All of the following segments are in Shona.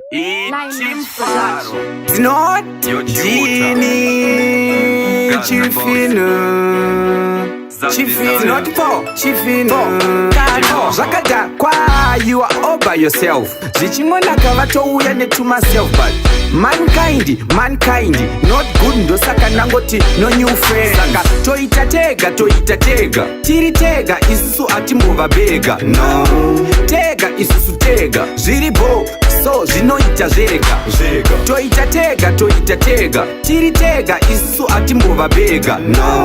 It's not Genie Chifino Chifino not for Chifino Zakada kwa you are all by yourself Zichimona kavato uyane to myself but mankind not good ndo saka nangoti no new friend saka toitatega tiritega isusu atimbova bega no tega isusu tega ziribo so zvinoita zvega toitatega tiritega isusu atimbova bega no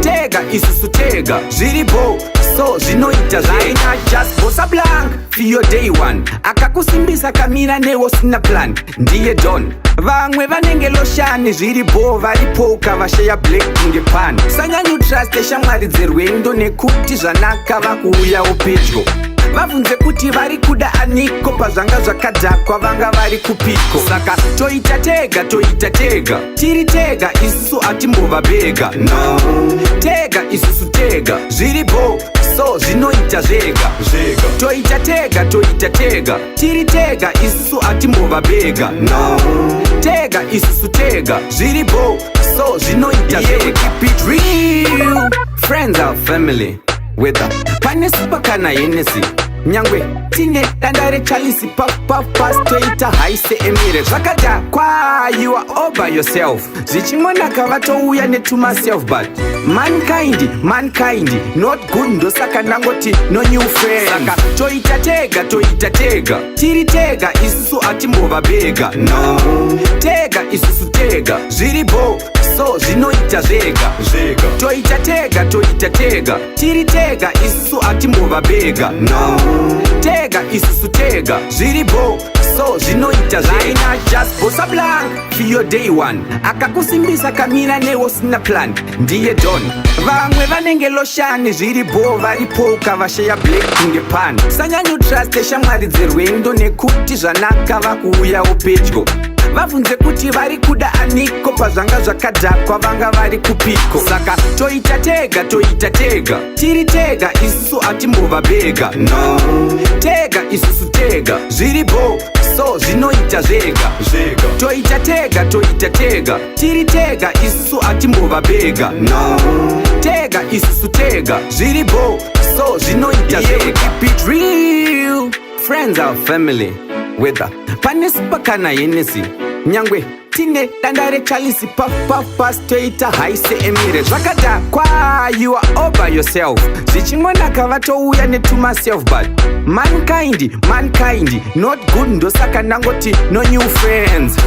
tega isusu tega zviribo so zvinoita zvega just bossa blank for your day one akakusimbisa kamira newo sina plan ndiye don vamwe vanenge loshani zviribo varipoka vasheya black ngepani sanyanyu trust shamwari dzerwendo nekuti zvanaka vakuuyawo pedyo vabvunze kuti vari kuda aniko pazvanga zvakadhakwa vanga vari kupiko saka toita tega tiri tega isusu atimbova bega no tega isusu tega zviribo so zvinoita zvega toita tega tiri tega isusu atimbova bega no tega isusu tega zviribo so zvinoita zvega keep it real friends are family whether pane super kana yenesi nyangwe tine dandare chalisi puff toita haise emire zvakada kwa you are all by yourself zvichimona kavatouya ne to myself but mankind not good ndo saka nangoti no new friend saka toita tega tiri tega isusu atimbova bega no tega isusu tega zviribo so zvinoita zvega toita tega tiri tega isusu atimbova bega no tega isusu tega zviribo so zvinoita zvega just bossa blank for your day one akakusimbisa kamira newo sina plan ndiye don vamwe vanenge loshani zviribo varipoka vasheya black ngepani sanyanyu trust shamwari dzerwendo nekuti zvanaka vakuuyawo pedyo vabvunze kuti vari kuda aniko pazvanga zvakadhakwa vanga vari kupiko saka toita tega tiri tega isusu atimbova bega no tega isusu tega zviribo so zvinoita zvega toita tega tiri tega isusu atimbova bega no tega isusu tega zviribo so zvinoita zvega keep it real friends are family whether pane super kana yenesi nyangwe tine dandare chalisi puff toita haise emire zvakada kwa you are all by yourself zvichimona kavatouya ne to myself but mankind not good ndo saka nangoti no new friends